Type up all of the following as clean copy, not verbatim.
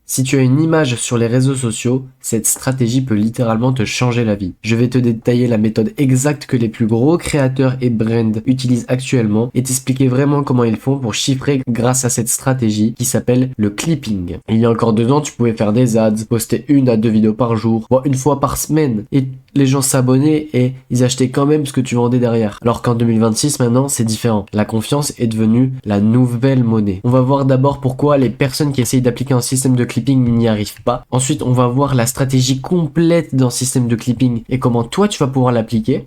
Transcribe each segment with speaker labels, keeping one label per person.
Speaker 1: Si tu as une image sur les réseaux sociaux, cette stratégie peut littéralement te changer la vie. Je vais te détailler la méthode exacte que les plus gros créateurs et brands utilisent actuellement et t'expliquer vraiment comment ils font pour chiffrer grâce à cette stratégie qui s'appelle le clipping. Il y a encore 2 ans, tu pouvais faire des ads, poster 1 à 2 vidéos par jour, voire 1 fois par semaine et les gens s'abonnaient et ils achetaient quand même ce que tu vendais derrière. Alors qu'en 2026 maintenant, c'est différent. La confiance est devenue la nouvelle monnaie. On va voir d'abord pourquoi les personnes qui essayent d'appliquer un système de clipping n'y arrivent pas. Ensuite, on va voir la stratégie complète d'un système de clipping et comment toi tu vas pouvoir l'appliquer.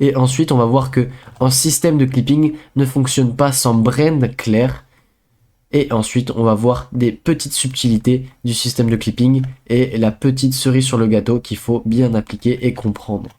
Speaker 1: Et ensuite, on va voir que un système de clipping ne fonctionne pas sans brand clair. Et ensuite, on va voir des petites subtilités du système de clipping et la petite cerise sur le gâteau qu'il faut bien appliquer et comprendre.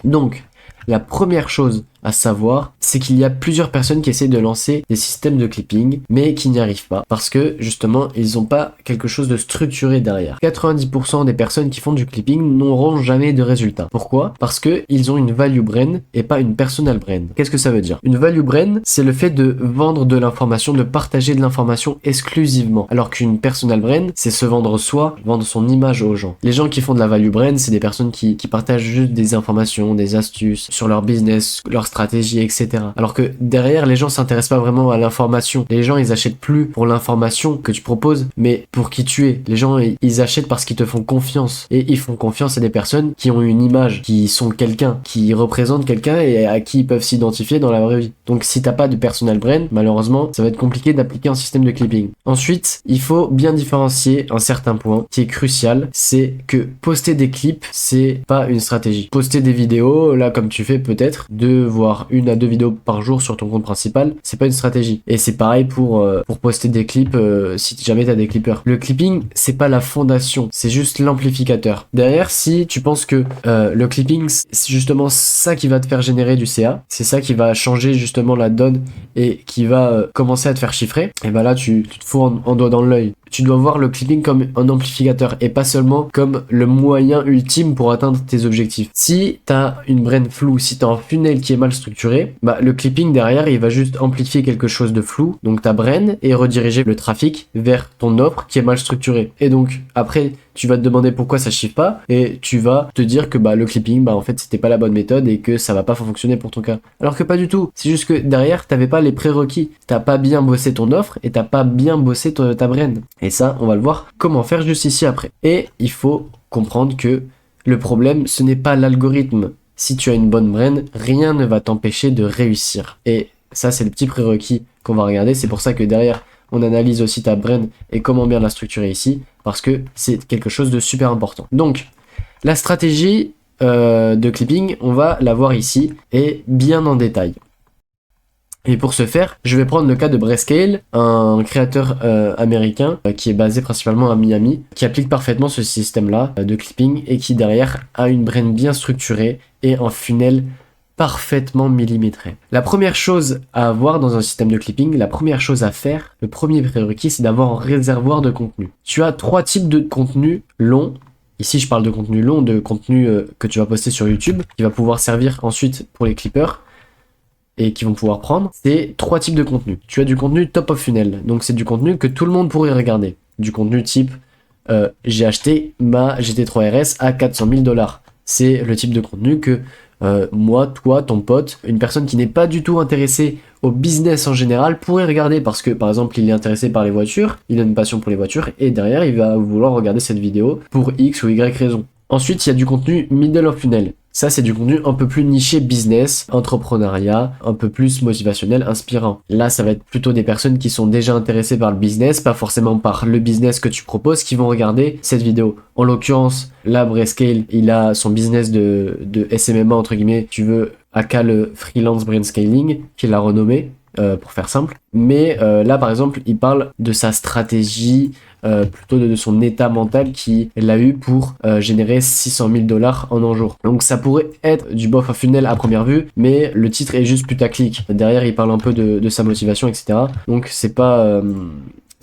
Speaker 1: Donc, la première chose à savoir, c'est qu'il y a plusieurs personnes qui essaient de lancer des systèmes de clipping, mais qui n'y arrivent pas, parce que justement, ils n'ont pas quelque chose de structuré derrière. 90% des personnes qui font du clipping n'auront jamais de résultat. Pourquoi? Parce que ils ont une value brand et pas une personal brand. Qu'est-ce que ça veut dire? Une value brand, c'est le fait de vendre de l'information, de partager de l'information exclusivement, alors qu'une personal brand, c'est se vendre soi, vendre son image aux gens. Les gens qui font de la value brand, c'est des personnes qui partagent juste des informations, des astuces sur leur business, leur stratégie, etc. Alors que derrière, les gens s'intéressent pas vraiment à l'information. Les gens, ils achètent plus pour l'information que tu proposes, mais pour qui tu es. Les gens, ils achètent parce qu'ils te font confiance. Et ils font confiance à des personnes qui ont une image, qui sont quelqu'un, qui représentent quelqu'un et à qui ils peuvent s'identifier dans la vraie vie. Donc si t'as pas de personal brand, malheureusement, ça va être compliqué d'appliquer un système de clipping. Ensuite, il faut bien différencier un certain point qui est crucial, c'est que poster des clips, c'est pas une stratégie. Poster des vidéos, là comme tu fais peut-être, 2 voire 1 à 2 vidéos par jour sur ton compte principal, c'est pas une stratégie. Et c'est pareil pour poster des clips si jamais t'as des clippers. Le clipping, c'est pas la fondation, c'est juste l'amplificateur. Derrière, si tu penses que le clipping, c'est justement ça qui va te faire générer du CA, c'est ça qui va changer justement la donne et qui va commencer à te faire chiffrer, et ben là tu te fous en doigt dans l'œil. Tu dois voir le clipping comme un amplificateur et pas seulement comme le moyen ultime pour atteindre tes objectifs. Si t'as une brand floue, si t'as un funnel qui est mal structuré, bah le clipping derrière il va juste amplifier quelque chose de flou, donc ta brand, et rediriger le trafic vers ton offre qui est mal structurée. Et donc après tu vas te demander pourquoi ça chiffre pas et tu vas te dire que bah le clipping bah en fait c'était pas la bonne méthode et que ça va pas fonctionner pour ton cas. Alors que pas du tout. C'est juste que derrière t'avais pas les prérequis. T'as pas bien bossé ton offre et t'as pas bien bossé ta brand. Et ça on va le voir comment faire juste ici après. Et il faut comprendre que le problème ce n'est pas l'algorithme. Si tu as une bonne brand, rien ne va t'empêcher de réussir. Et ça c'est le petit prérequis qu'on va regarder. C'est pour ça que derrière on analyse aussi ta brand et comment bien la structurer ici, parce que c'est quelque chose de super important. Donc, la stratégie de clipping, on va la voir ici, et bien en détail. Et pour ce faire, je vais prendre le cas de Brayscale, un créateur américain qui est basé principalement à Miami, qui applique parfaitement ce système-là de clipping et qui derrière a une brand bien structurée et un funnel parfaitement millimétré. La première chose à avoir dans un système de clipping, la première chose à faire, le premier prérequis, c'est d'avoir un réservoir de contenu. Tu as 3 types de contenu long. Ici, je parle de contenu long, de contenu que tu vas poster sur YouTube, qui va pouvoir servir ensuite pour les clippers et qui vont pouvoir prendre. C'est 3 types de contenu. Tu as du contenu top of funnel, donc c'est du contenu que tout le monde pourrait regarder. Du contenu type j'ai acheté ma GT3 RS à 400 000 $. C'est le type de contenu que moi, toi, ton pote, une personne qui n'est pas du tout intéressée au business en général pourrait regarder parce que par exemple il est intéressé par les voitures, il a une passion pour les voitures et derrière il va vouloir regarder cette vidéo pour X ou Y raison. Ensuite il y a du contenu middle of funnel. Ça c'est du contenu un peu plus niché business, entrepreneuriat, un peu plus motivationnel, inspirant. Là ça va être plutôt des personnes qui sont déjà intéressées par le business, pas forcément par le business que tu proposes, qui vont regarder cette vidéo. En l'occurrence, là Brayscale, il a son business de SMMA entre guillemets, tu veux, aka le freelance brand scaling, qu'il a renommé. Pour faire simple. Mais là, par exemple, il parle de sa stratégie, plutôt de son état mental qu'il a eu pour générer 600 000 $ en un jour. Donc ça pourrait être du bof à funnel à première vue, mais le titre est juste putaclic. Derrière, il parle un peu de sa motivation, etc. Donc c'est pas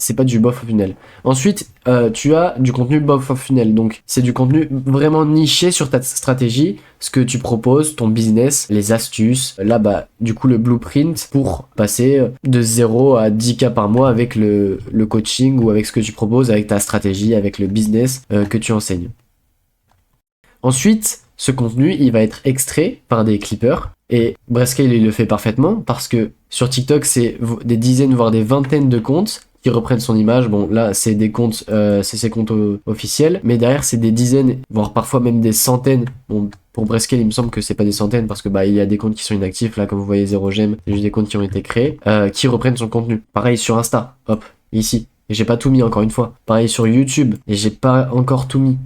Speaker 1: c'est pas du bof funnel. Ensuite, tu as du contenu bof funnel. Donc, c'est du contenu vraiment niché sur ta stratégie, ce que tu proposes, ton business, les astuces. Là, bah, du coup, le blueprint pour passer de 0 à 10K par mois avec le coaching ou avec ce que tu proposes, avec ta stratégie, avec le business que tu enseignes. Ensuite, ce contenu, il va être extrait par des clippers. Et Brascale, il le fait parfaitement parce que sur TikTok, c'est des dizaines, voire des vingtaines de comptes qui reprennent son image. Bon, là, c'est des comptes, c'est ses comptes officiels, mais derrière, c'est des dizaines, voire parfois même des centaines. Bon, pour Brascale, il me semble que c'est pas des centaines parce que bah il y a des comptes qui sont inactifs. Là, comme vous voyez, 0 j'aime, c'est juste des comptes qui ont été créés, qui reprennent son contenu. Pareil sur Insta, hop, ici. Et j'ai pas tout mis encore une fois. Pareil sur YouTube, et j'ai pas encore tout mis.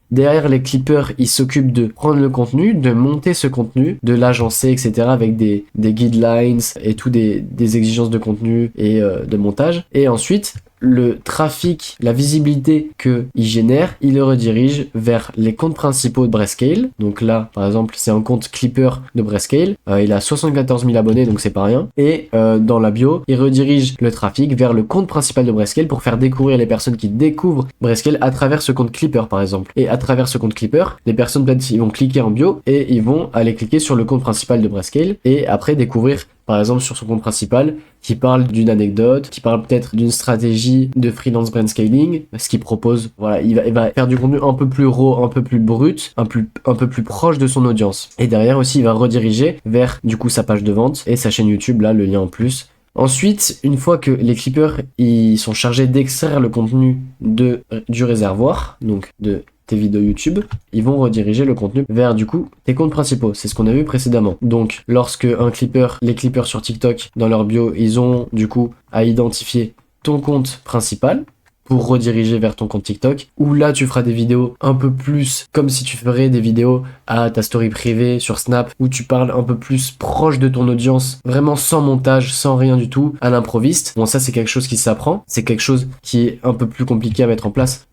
Speaker 1: Derrière, les clippers, ils s'occupent de prendre le contenu, de monter ce contenu, de l'agencer, etc. avec des guidelines et tout des exigences de contenu et de montage. Et ensuite, le trafic, la visibilité qu'ils génèrent, ils le redirigent vers les comptes principaux de Brascale. Donc là, par exemple, c'est un compte clipper de Brascale. Il a 74 000 abonnés, donc c'est pas rien. Et dans la bio, ils redirigent le trafic vers le compte principal de Brascale pour faire découvrir les personnes qui découvrent Brascale à travers ce compte clipper, par exemple. Et à travers ce compte clipper, les personnes peut-être ils vont cliquer en bio et ils vont aller cliquer sur le compte principal de Brascale et après découvrir par exemple sur son compte principal, qui parle d'une anecdote, qui parle peut-être d'une stratégie de freelance brand scaling, ce qu'il propose. Voilà, il va faire du contenu un peu plus raw, un peu plus brut, un peu plus proche de son audience. Et derrière aussi, il va rediriger vers du coup sa page de vente et sa chaîne YouTube, là, le lien en plus. Ensuite, une fois que les clippers ils sont chargés d'extraire le contenu du réservoir, donc de tes vidéos YouTube, ils vont rediriger le contenu vers du coup tes comptes principaux. C'est ce qu'on a vu précédemment. Donc lorsque les clippers sur TikTok dans leur bio, ils ont du coup à identifier ton compte principal pour rediriger vers ton compte TikTok, où là tu feras des vidéos un peu plus comme si tu ferais des vidéos à ta story privée sur Snap, où tu parles un peu plus proche de ton audience, vraiment sans montage, sans rien du tout, à l'improviste. Bon, ça c'est quelque chose qui s'apprend, c'est quelque chose qui est un peu plus compliqué à mettre en place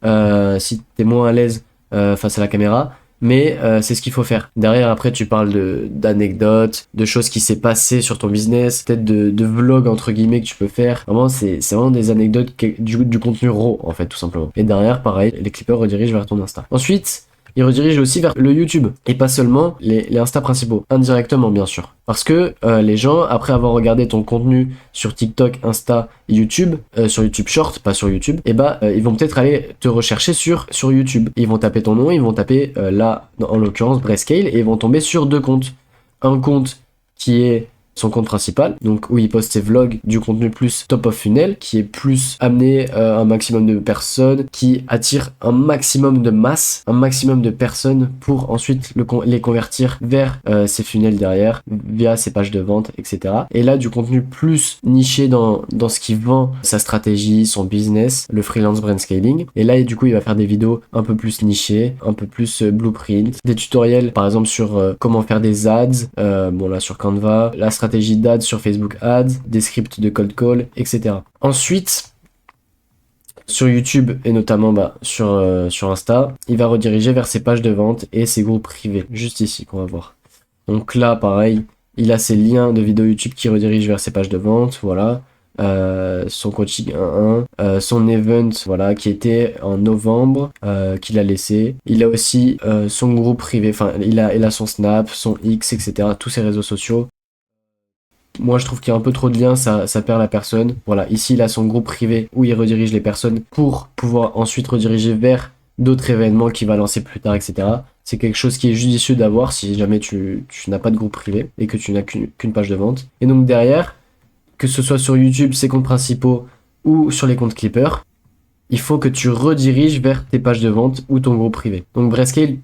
Speaker 1: si t'es moins à l'aise face à la caméra. Mais c'est ce qu'il faut faire. Derrière, après, tu parles d'anecdotes, de choses qui s'est passé sur ton business, peut-être de vlogs, entre guillemets, que tu peux faire. Vraiment, c'est vraiment des anecdotes, du contenu raw, en fait, tout simplement. Et derrière, pareil, les clippers redirigent vers ton Insta. Ensuite, ils redirigent aussi vers le YouTube et pas seulement les Insta principaux, indirectement bien sûr. Parce que les gens, après avoir regardé ton contenu sur TikTok, Insta, YouTube, sur YouTube Short, pas sur YouTube, et ils vont peut-être aller te rechercher sur YouTube. Ils vont taper ton nom, ils vont taper là, en l'occurrence Brascale, et ils vont tomber sur deux comptes. Un compte qui est son compte principal, donc où il poste ses vlogs, du contenu plus top of funnel, qui est plus amené un maximum de personnes, qui attire un maximum de masse, un maximum de personnes pour ensuite les convertir vers ses funnels derrière, via ses pages de vente, etc. Et là, du contenu plus niché dans ce qui vend sa stratégie, son business, le freelance brand scaling. Et là, du coup, il va faire des vidéos un peu plus nichées, un peu plus blueprint, des tutoriels, par exemple, sur comment faire des ads, bon là, sur Canva, la stratégie d'ads sur Facebook Ads, des scripts de cold call, etc. Ensuite, sur YouTube et notamment sur Insta, il va rediriger vers ses pages de vente et ses groupes privés, juste ici qu'on va voir. Donc là, pareil, il a ses liens de vidéos YouTube qui redirigent vers ses pages de vente, voilà. Son coaching 1-1, son event voilà qui était en novembre qu'il a laissé. Il a aussi son groupe privé, enfin il a son Snap, son X, etc. tous ses réseaux sociaux. Moi, je trouve qu'il y a un peu trop de liens, ça perd la personne. Voilà, ici, il a son groupe privé où il redirige les personnes pour pouvoir ensuite rediriger vers d'autres événements qu'il va lancer plus tard, etc. C'est quelque chose qui est judicieux d'avoir si jamais tu n'as pas de groupe privé et que tu n'as qu'une page de vente. Et donc derrière, que ce soit sur YouTube, ses comptes principaux ou sur les comptes Clipper, il faut que tu rediriges vers tes pages de vente ou ton groupe privé. Donc Brascale,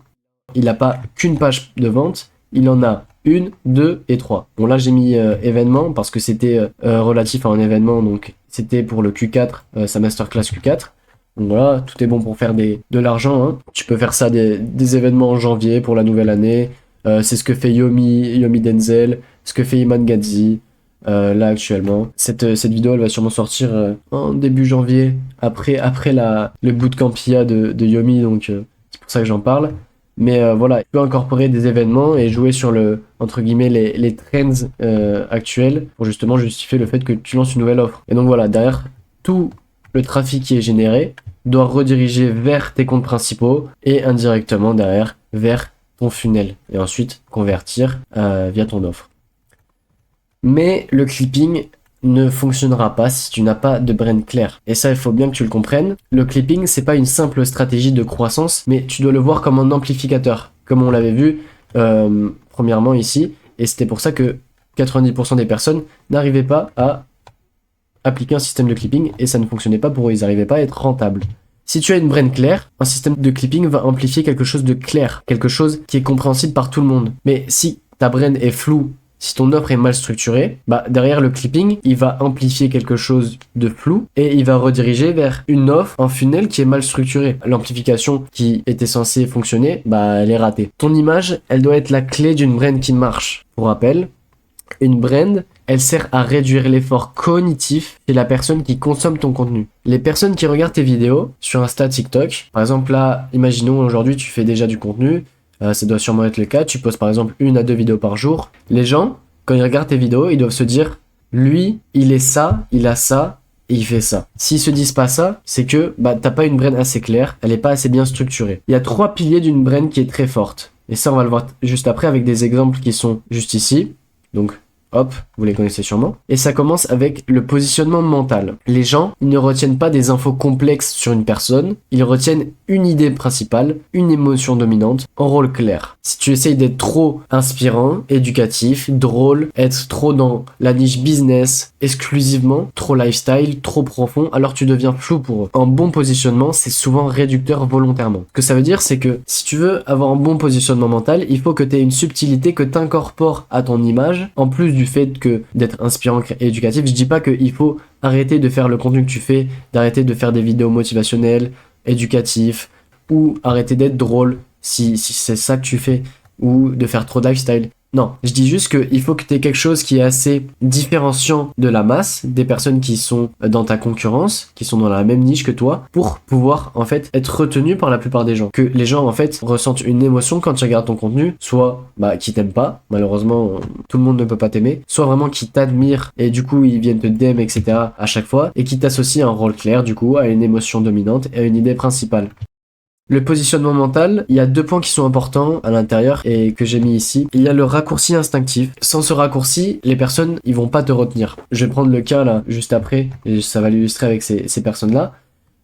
Speaker 1: il n'a pas qu'une page de vente, il en a 1, 2 et 3. Bon là j'ai mis événement parce que c'était relatif à un événement, donc c'était pour le Q4, sa masterclass Q4. Donc voilà, tout est bon pour faire de l'argent. Hein. Tu peux faire ça des événements en janvier pour la nouvelle année. C'est ce que fait Yomi Denzel, ce que fait Iman Gadzhi là actuellement. Cette vidéo elle va sûrement sortir en début janvier, après le bootcamp IA de Yomi, donc c'est pour ça que j'en parle. Mais voilà, tu peux incorporer des événements et jouer sur entre guillemets, les trends actuels pour justement justifier le fait que tu lances une nouvelle offre. Et donc voilà, derrière, tout le trafic qui est généré doit rediriger vers tes comptes principaux et indirectement derrière vers ton funnel et ensuite convertir via ton offre. Mais le clipping ne fonctionnera pas si tu n'as pas de brand clair. Et ça, il faut bien que tu le comprennes. Le clipping, c'est pas une simple stratégie de croissance, mais tu dois le voir comme un amplificateur, comme on l'avait vu premièrement ici. Et c'était pour ça que 90% des personnes n'arrivaient pas à appliquer un système de clipping et ça ne fonctionnait pas pour eux, ils n'arrivaient pas à être rentables. Si tu as une brand claire, un système de clipping va amplifier quelque chose de clair, quelque chose qui est compréhensible par tout le monde. Mais si ta brand est floue, si ton offre est mal structurée, bah derrière le clipping, il va amplifier quelque chose de flou et il va rediriger vers une offre, un funnel qui est mal structuré. L'amplification qui était censée fonctionner, bah elle est ratée. Ton image, elle doit être la clé d'une brand qui marche. Pour rappel, une brand, elle sert à réduire l'effort cognitif chez la personne qui consomme ton contenu. Les personnes qui regardent tes vidéos sur Insta, TikTok, par exemple là, imaginons aujourd'hui tu fais déjà du contenu, ça doit sûrement être le cas, tu postes par exemple 1 à 2 vidéos par jour. Les gens, quand ils regardent tes vidéos, ils doivent se dire, lui, il est ça, il a ça, et il fait ça. S'ils se disent pas ça, c'est que bah, t'as pas une brand assez claire, elle est pas assez bien structurée. Il y a 3 piliers d'une brand qui est très forte. Et ça, on va le voir juste après avec des exemples qui sont juste ici. Donc, hop, vous les connaissez sûrement. Et ça commence avec le positionnement mental. Les gens, ils ne retiennent pas des infos complexes sur une personne, ils retiennent une idée principale, une émotion dominante, en rôle clair. Si tu essayes d'être trop inspirant, éducatif, drôle, être trop dans la niche business, exclusivement, trop lifestyle, trop profond, alors tu deviens flou pour eux. Un bon positionnement, c'est souvent réducteur volontairement. Ce que ça veut dire, c'est que si tu veux avoir un bon positionnement mental, il faut que tu aies une subtilité que tu incorpores à ton image, en plus du fait que d'être inspirant et éducatif. Je dis pas qu'il faut arrêter de faire le contenu que tu fais, d'arrêter de faire des vidéos motivationnelles, éducatifs, ou arrêter d'être drôle si c'est ça que tu fais, ou de faire trop de lifestyle. Non, je dis juste qu'il faut que tu aies quelque chose qui est assez différenciant de la masse, des personnes qui sont dans ta concurrence, qui sont dans la même niche que toi, pour pouvoir en fait être retenu par la plupart des gens. Que les gens en fait ressentent une émotion quand ils regardent ton contenu, soit bah qui t'aiment pas, malheureusement tout le monde ne peut pas t'aimer, soit vraiment qui t'admirent et du coup ils viennent te DM etc. à chaque fois, et qui t'associent à un rôle clair du coup, à une émotion dominante et à une idée principale. Le positionnement mental, il y a 2 points qui sont importants à l'intérieur et que j'ai mis ici. Il y a le raccourci instinctif. Sans ce raccourci, les personnes, ils vont pas te retenir. Je vais prendre le cas là, juste après, et ça va l'illustrer avec ces personnes-là.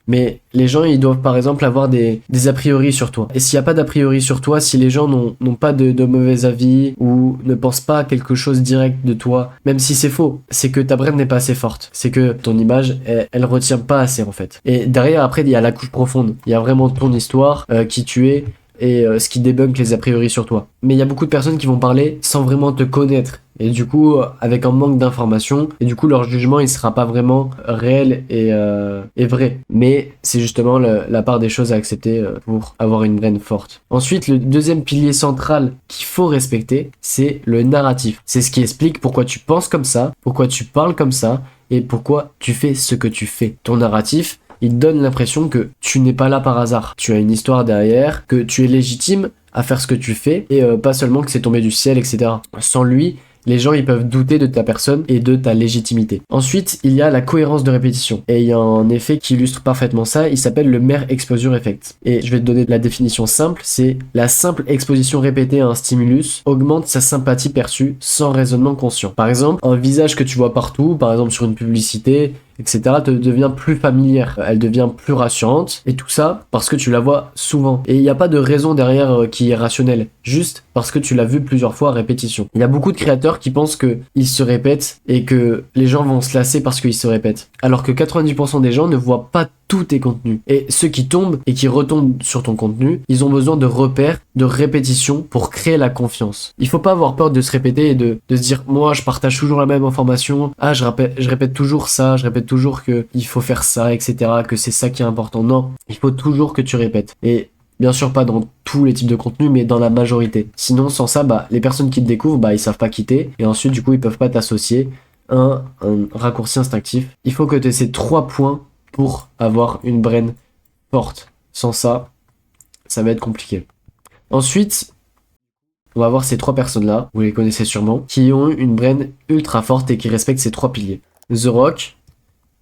Speaker 1: Mais les gens, ils doivent par exemple avoir des a priori sur toi. Et s'il n'y a pas d'a priori sur toi, si les gens n'ont pas de mauvais avis ou ne pensent pas à quelque chose direct de toi, même si c'est faux, c'est que ta brand n'est pas assez forte. C'est que ton image, elle retient pas assez en fait. Et derrière, après, il y a la couche profonde. Il y a vraiment ton histoire, qui tu es et ce qui débunk les a priori sur toi. Mais il y a beaucoup de personnes qui vont parler sans vraiment te connaître. Et du coup, avec un manque d'informations, et du coup, leur jugement, il sera pas vraiment réel et vrai. Mais c'est justement la part des choses à accepter pour avoir une brand forte. Ensuite, le deuxième pilier central qu'il faut respecter, c'est le narratif. C'est ce qui explique pourquoi tu penses comme ça, pourquoi tu parles comme ça, et pourquoi tu fais ce que tu fais. Ton narratif, il donne l'impression que tu n'es pas là par hasard. Tu as une histoire derrière, que tu es légitime à faire ce que tu fais, et pas seulement que c'est tombé du ciel, etc. Sans lui, les gens ils peuvent douter de ta personne et de ta légitimité. Ensuite, il y a la cohérence de répétition. Et il y a un effet qui illustre parfaitement ça, il s'appelle le Mere Exposure Effect. Et je vais te donner la définition simple, c'est la simple exposition répétée à un stimulus augmente sa sympathie perçue sans raisonnement conscient. Par exemple, un visage que tu vois partout, par exemple sur une publicité, etc., te devient plus familière, elle devient plus rassurante, et tout ça parce que tu la vois souvent. Et il n'y a pas de raison derrière qui est rationnelle, juste parce que tu l'as vu plusieurs fois à répétition. Il y a beaucoup de créateurs qui pensent qu'ils se répètent et que les gens vont se lasser parce qu'ils se répètent, alors que 90% des gens ne voient pas tous tes contenus. Et ceux qui tombent et qui retombent sur ton contenu, ils ont besoin de repères, de répétitions pour créer la confiance. Il faut pas avoir peur de se répéter et de se dire moi je partage toujours la même information, je répète toujours ça, je répète toujours que il faut faire ça, etc., que c'est ça qui est important. Non, il faut toujours que tu répètes. Et bien sûr pas dans tous les types de contenus, mais dans la majorité. Sinon sans ça, les personnes qui te découvrent, ils savent pas quitter, et ensuite du coup ils peuvent pas t'associer. Un raccourci instinctif. Il faut que tu aies ces 3 points pour avoir une brand forte. Sans ça, ça va être compliqué. Ensuite, on va voir ces 3 personnes-là, vous les connaissez sûrement, qui ont une brand ultra forte et qui respectent ces 3 piliers. The Rock,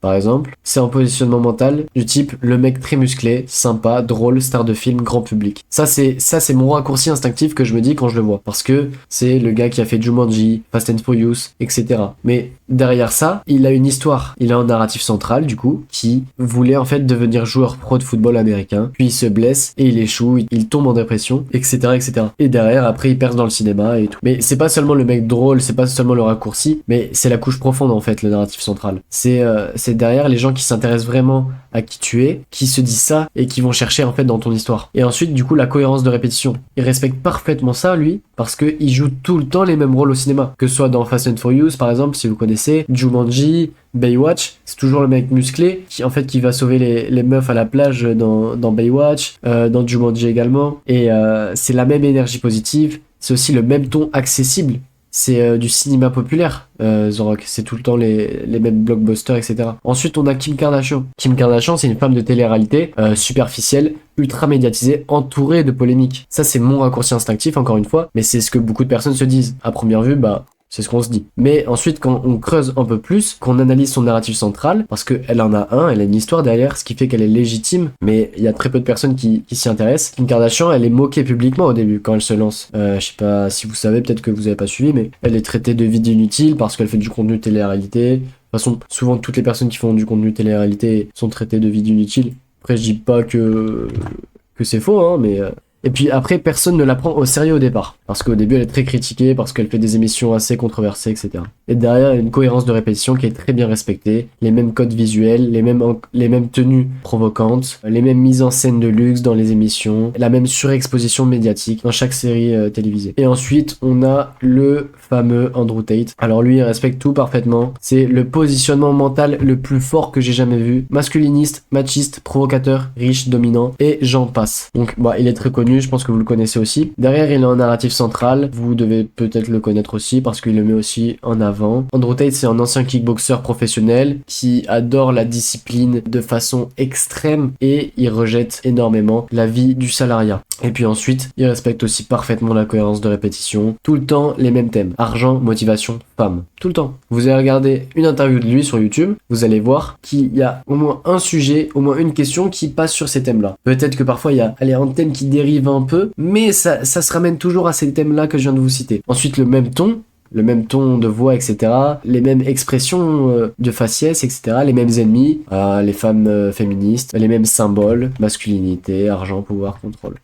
Speaker 1: par exemple, c'est un positionnement mental du type le mec très musclé, sympa, drôle, star de film, grand public. Ça c'est mon raccourci instinctif que je me dis quand je le vois. Parce que c'est le gars qui a fait Jumanji, Fast and Furious, etc. Mais derrière ça, il a une histoire. Il a un narratif central, du coup, qui voulait en fait devenir joueur pro de football américain. Puis il se blesse et il échoue, il tombe en dépression, etc., etc. Et derrière, après, il perce dans le cinéma et tout. Mais c'est pas seulement le mec drôle, c'est pas seulement le raccourci, mais c'est la couche profonde en fait, le narratif central. C'est derrière les gens qui s'intéressent vraiment à qui tu es, qui se disent ça et qui vont chercher en fait dans ton histoire. Et ensuite, du coup, la cohérence de répétition. Il respecte parfaitement ça, lui, parce que il joue tout le temps les mêmes rôles au cinéma. Que ce soit dans Fast and Furious, par exemple, si vous connaissez, Jumanji, Baywatch, c'est toujours le mec musclé qui va sauver les meufs à la plage dans Baywatch, dans Jumanji également. Et c'est la même énergie positive, c'est aussi le même ton accessible. C'est du cinéma populaire, The Rock. C'est tout le temps les mêmes blockbusters, etc. Ensuite, on a Kim Kardashian. Kim Kardashian, c'est une femme de télé-réalité, superficielle, ultra médiatisée, entourée de polémiques. Ça, c'est mon raccourci instinctif, encore une fois, mais c'est ce que beaucoup de personnes se disent. À première vue, bah... c'est ce qu'on se dit. Mais ensuite, quand on creuse un peu plus, qu'on analyse son narratif central, parce qu'elle en a un, elle a une histoire derrière, ce qui fait qu'elle est légitime, mais il y a très peu de personnes qui s'y intéressent. Kim Kardashian, elle est moquée publiquement au début, quand elle se lance. Je sais pas si vous savez, peut-être que vous avez pas suivi, mais elle est traitée de vide inutile parce qu'elle fait du contenu télé-réalité. De toute façon, souvent, toutes les personnes qui font du contenu télé-réalité sont traitées de vide inutile. Après, je dis pas que c'est faux, hein, mais... Et puis après, personne ne la prend au sérieux au départ. Parce qu'au début, elle est très critiquée, parce qu'elle fait des émissions assez controversées, etc. Et derrière, il y a une cohérence de répétition qui est très bien respectée. Les mêmes codes visuels, les mêmes tenues provocantes, les mêmes mises en scène de luxe dans les émissions, la même surexposition médiatique dans chaque série télévisée. Et ensuite, on a le fameux Andrew Tate. Alors lui, il respecte tout parfaitement. C'est le positionnement mental le plus fort que j'ai jamais vu. Masculiniste, machiste, provocateur, riche, dominant, et j'en passe. Donc, bah, il est très connu. Je pense que vous le connaissez aussi. Derrière, il a un narratif central. Vous devez peut-être le connaître aussi parce qu'il le met aussi en avant. Andrew Tate, c'est un ancien kickboxer professionnel qui adore la discipline de façon extrême et il rejette énormément la vie du salariat. Et puis ensuite, il respecte aussi parfaitement la cohérence de répétition. Tout le temps, les mêmes thèmes. Argent, motivation, femme. Tout le temps. Vous allez regarder une interview de lui sur YouTube. Vous allez voir qu'il y a au moins un sujet, au moins une question qui passe sur ces thèmes-là. Peut-être que parfois, il y a un thème qui dérive un peu, mais ça se ramène toujours à ces thèmes-là que je viens de vous citer. Ensuite, le même ton de voix, etc. Les mêmes expressions de faciès, etc. Les mêmes ennemis, les femmes féministes, les mêmes symboles, masculinité, argent, pouvoir, contrôle.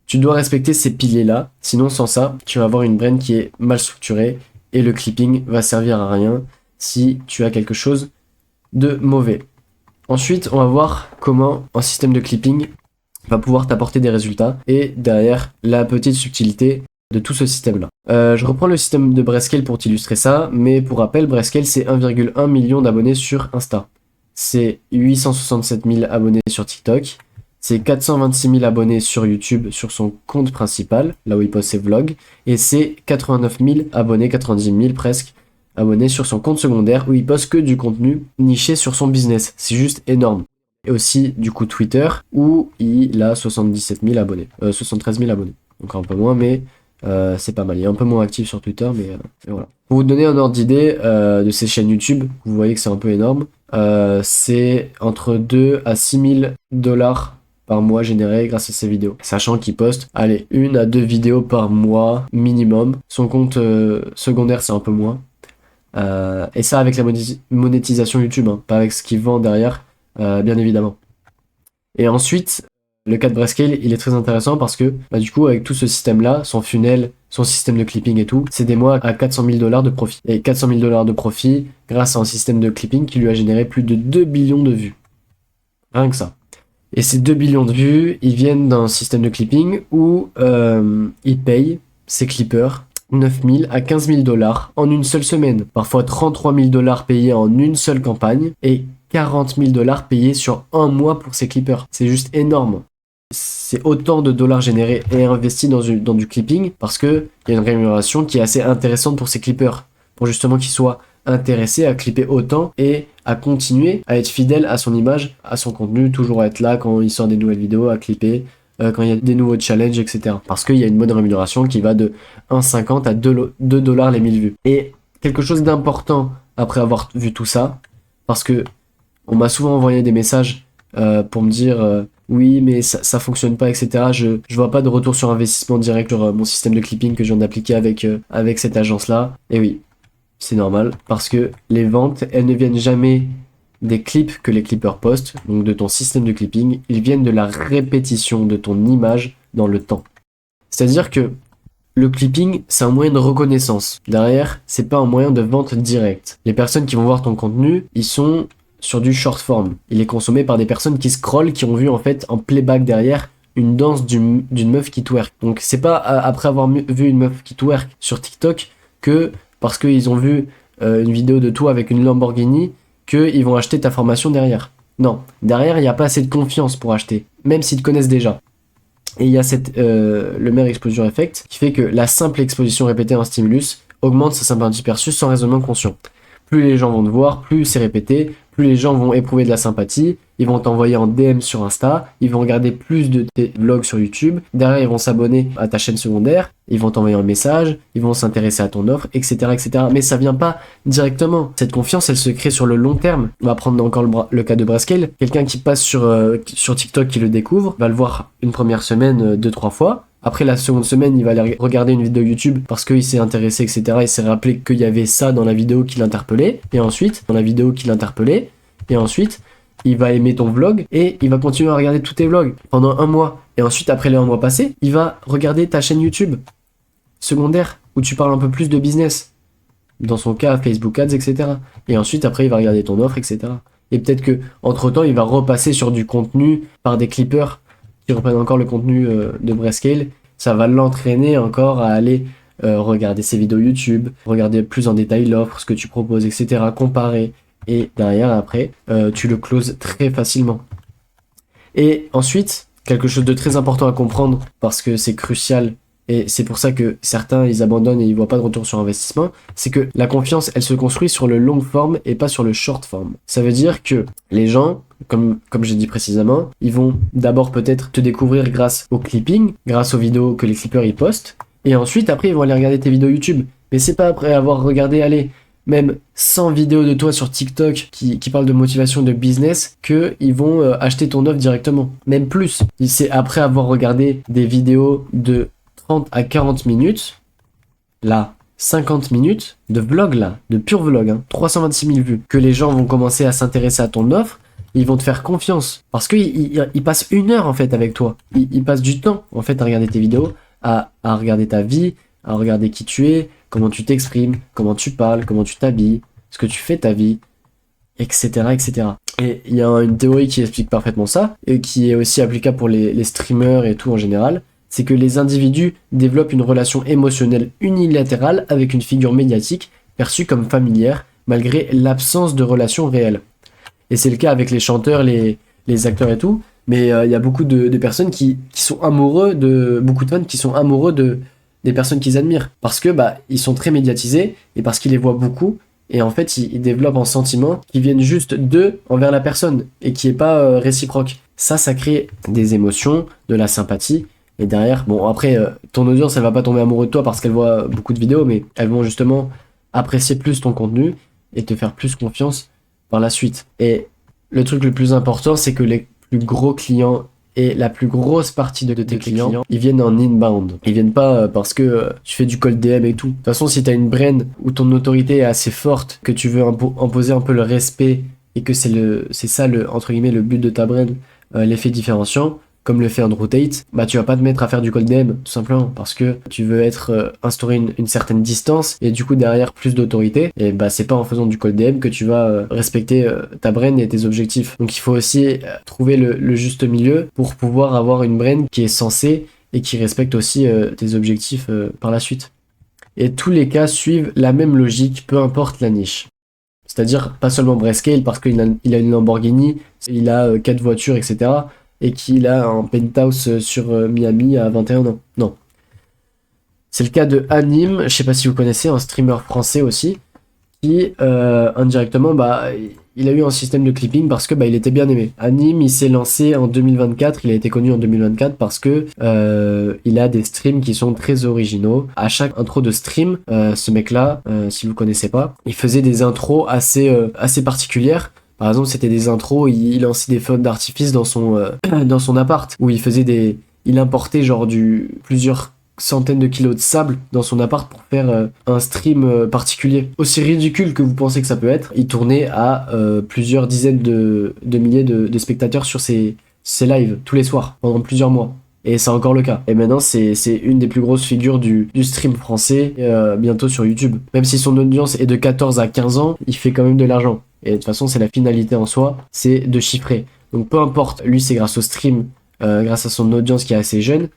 Speaker 1: Tu dois respecter ces piliers-là, sinon sans ça, tu vas avoir une brain qui est mal structurée et le clipping va servir à rien si tu as quelque chose de mauvais. Ensuite, on va voir comment un système de clipping va pouvoir t'apporter des résultats et derrière la petite subtilité de tout ce système-là. Je reprends le système de Brescale pour t'illustrer ça, mais pour rappel, Brescale c'est 1,1 million d'abonnés sur Insta. C'est 867 000 abonnés sur TikTok. C'est 426 000 abonnés sur YouTube sur son compte principal, là où il poste ses vlogs. Et c'est 89 000 abonnés, 90 000 presque, abonnés sur son compte secondaire où il poste que du contenu niché sur son business. C'est juste énorme. Et aussi du coup Twitter où il a 77 000 abonnés, 73 000 abonnés. Donc un peu moins, mais c'est pas mal. Il est un peu moins actif sur Twitter, mais voilà. Pour vous donner un ordre d'idée de ses chaînes YouTube, vous voyez que c'est un peu énorme. C'est entre 2 à 6 000 $ par mois généré grâce à ses vidéos. Sachant qu'il poste, 1 à 2 vidéos par mois minimum. Son compte secondaire, c'est un peu moins. Et ça avec la monétisation YouTube, hein, pas avec ce qu'il vend derrière, bien évidemment. Et ensuite, le cas de Brescale, il est très intéressant parce que, du coup, avec tout ce système-là, son funnel, son système de clipping et tout, c'est des mois à 400 000 $ de profit. Et 400 000 $ de profit grâce à un système de clipping qui lui a généré plus de 2 billions de vues. Rien que ça. Et ces 2 billions de vues, ils viennent d'un système de clipping où il paye ses clippers 9 000 à 15 000 $ en une seule semaine. Parfois 33 000 $ payés en une seule campagne et 40 000 $ payés sur un mois pour ses clippers. C'est juste énorme. C'est autant de dollars générés et investis dans du clipping parce qu'il y a une rémunération qui est assez intéressante pour ces clippers. Pour justement qu'ils soient intéressés à clipper autant et à continuer à être fidèle à son image, à son contenu, toujours à être là quand il sort des nouvelles vidéos, à clipper, quand il y a des nouveaux challenges, etc. Parce qu'il y a une bonne rémunération qui va de 1,50 à 2 $ les 1000 vues. Et quelque chose d'important après avoir vu tout ça, parce que On m'a souvent envoyé des messages pour me dire oui, mais ça fonctionne pas, etc. Je vois pas de retour sur investissement direct sur mon système de clipping que je viens d'appliquer avec cette agence-là. Et oui, c'est normal, parce que les ventes, elles ne viennent jamais des clips que les clippers postent, donc de ton système de clipping, ils viennent de la répétition de ton image dans le temps. C'est-à-dire que le clipping, c'est un moyen de reconnaissance. Derrière, c'est pas un moyen de vente directe. Les personnes qui vont voir ton contenu, ils sont sur du short form. Il est consommé par des personnes qui scrollent, qui ont vu en fait en playback derrière une danse d'une meuf qui twerk. Donc c'est pas après avoir vu une meuf qui twerk sur TikTok que parce qu'ils ont vu une vidéo de toi avec une Lamborghini qu'ils vont acheter ta formation derrière. Non, derrière il n'y a pas assez de confiance pour acheter, même s'ils te connaissent déjà. Et il y a le Mere Exposure Effect qui fait que la simple exposition répétée à un stimulus augmente sa sympathie perçue sans raisonnement conscient. Plus les gens vont te voir, plus c'est répété, plus les gens vont éprouver de la sympathie, ils vont t'envoyer en DM sur Insta, ils vont regarder plus de tes vlogs sur YouTube, derrière ils vont s'abonner à ta chaîne secondaire, ils vont t'envoyer un message, ils vont s'intéresser à ton offre, etc., etc. Mais ça vient pas directement. Cette confiance, elle se crée sur le long terme. On va prendre encore le cas de Brascale. Quelqu'un qui passe sur TikTok, qui le découvre, va le voir une première semaine, 2-3 fois. Après la seconde semaine, il va aller regarder une vidéo YouTube parce qu'il s'est intéressé, etc. Il s'est rappelé qu'il y avait ça dans la vidéo qui l'interpellait. Et ensuite, il va aimer ton vlog et il va continuer à regarder tous tes vlogs pendant un mois. Et ensuite, après les 1 mois passés, il va regarder ta chaîne YouTube secondaire où tu parles un peu plus de business. Dans son cas, Facebook Ads, etc. Et ensuite, après, il va regarder ton offre, etc. Et peut-être que entre temps, il va repasser sur du contenu par des clippers qui reprennent encore le contenu de Brascale. Ça va l'entraîner encore à aller regarder ses vidéos YouTube, regarder plus en détail l'offre, ce que tu proposes, etc. Comparer. Et derrière, après, tu le closes très facilement. Et ensuite, quelque chose de très important à comprendre, parce que c'est crucial, et c'est pour ça que certains, ils abandonnent et ils voient pas de retour sur investissement, c'est que la confiance, elle se construit sur le long form et pas sur le short form. Ça veut dire que les gens, comme j'ai dit précisément, ils vont d'abord peut-être te découvrir grâce au clipping, grâce aux vidéos que les clippers ils postent, et ensuite, après, ils vont aller regarder tes vidéos YouTube. Mais c'est pas après avoir regardé, allez, même 100 vidéos de toi sur TikTok qui parlent de motivation de business qu'ils vont acheter ton offre directement. Même plus. C'est après avoir regardé des vidéos de 30 à 40 minutes, là, 50 minutes de vlog, là, de pur vlog, 326 000 vues, que les gens vont commencer à s'intéresser à ton offre, ils vont te faire confiance. Parce qu'ils passent 1 heure, en fait, avec toi. Ils passent du temps, en fait, à regarder tes vidéos, à regarder ta vie, à regarder qui tu es, comment tu t'exprimes, comment tu parles, comment tu t'habilles, ce que tu fais de ta vie, etc., etc. Et il y a une théorie qui explique parfaitement ça, et qui est aussi applicable pour les streamers et tout en général, c'est que les individus développent une relation émotionnelle unilatérale avec une figure médiatique perçue comme familière, malgré l'absence de relation réelle. Et c'est le cas avec les chanteurs, les acteurs et tout, mais il y a beaucoup de personnes qui sont amoureux beaucoup de fans qui sont amoureux des personnes qu'ils admirent, parce que ils sont très médiatisés, et parce qu'ils les voient beaucoup, et en fait ils développent un sentiment qui viennent juste d'eux envers la personne, et qui est pas réciproque. Ça crée des émotions, de la sympathie, et derrière, bon après, ton audience elle va pas tomber amoureuse de toi parce qu'elle voit beaucoup de vidéos, mais elles vont justement apprécier plus ton contenu, et te faire plus confiance par la suite. Et le truc le plus important, c'est que les plus gros clients et la plus grosse partie de tes clients, ils viennent en inbound. Ils viennent pas parce que tu fais du cold DM et tout. De toute façon, si tu as une brand où ton autorité est assez forte, que tu veux imposer un peu le respect et que c'est ça entre guillemets le but de ta brand, l'effet différenciant, comme le fait Andrew Tate, tu vas pas te mettre à faire du cold DM, tout simplement, parce que tu veux instaurer une certaine distance, et du coup derrière plus d'autorité, et c'est pas en faisant du cold DM que tu vas respecter ta brand et tes objectifs. Donc il faut aussi trouver le juste milieu pour pouvoir avoir une brand qui est sensée et qui respecte aussi tes objectifs par la suite. Et tous les cas suivent la même logique, peu importe la niche. C'est-à-dire pas seulement Brascale parce qu'il a une Lamborghini, il a 4 voitures, etc., et qu'il a un penthouse sur Miami à 21 ans. Non. C'est le cas de Anime, je sais pas si vous connaissez, un streamer français aussi, qui indirectement, il a eu un système de clipping parce que il était bien aimé. Anime, il s'est lancé en 2024, il a été connu en 2024 parce que il a des streams qui sont très originaux. À chaque intro de stream, ce mec-là, si vous connaissez pas, il faisait des intros assez particulières. Par exemple, c'était des intros, il lançait des feux d'artifice dans son, dans son appart, où il faisait des... Il importait genre plusieurs centaines de kilos de sable dans son appart pour faire un stream particulier. Aussi ridicule que vous pensez que ça peut être, il tournait à plusieurs dizaines de milliers de spectateurs sur ses lives tous les soirs, pendant plusieurs mois. Et c'est encore le cas. Et maintenant, c'est une des plus grosses figures du stream français, bientôt sur YouTube. Même si son audience est de 14 à 15 ans, il fait quand même de l'argent. Et de toute façon, c'est la finalité en soi, c'est de chiffrer. Donc peu importe, lui, c'est grâce au stream, grâce à son audience qui est assez jeune.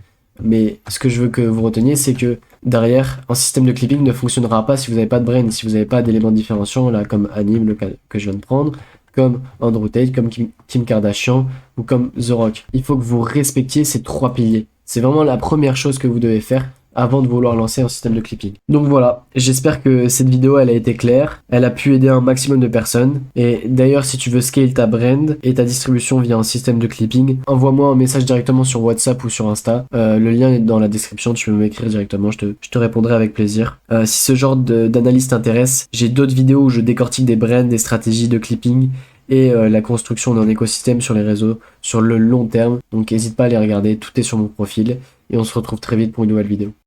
Speaker 1: Mais ce que je veux que vous reteniez, c'est que derrière, un système de clipping ne fonctionnera pas si vous n'avez pas de brain, si vous n'avez pas d'éléments différenciants, là, comme Anime, le cas que je viens de prendre, comme Andrew Tate, comme Kim Kardashian ou comme The Rock. Il faut que vous respectiez ces 3 piliers. C'est vraiment la première chose que vous devez faire avant de vouloir lancer un système de clipping. Donc voilà, j'espère que cette vidéo elle a été claire, elle a pu aider un maximum de personnes. Et d'ailleurs, si tu veux scale ta brand et ta distribution via un système de clipping, envoie-moi un message directement sur WhatsApp ou sur Insta. Le lien est dans la description, tu peux m'écrire directement, je te répondrai avec plaisir. Si ce genre d'analyse t'intéresse, j'ai d'autres vidéos où je décortique des brands, des stratégies de clipping et la construction d'un écosystème sur les réseaux sur le long terme. Donc n'hésite pas à les regarder, tout est sur mon profil et on se retrouve très vite pour une nouvelle vidéo.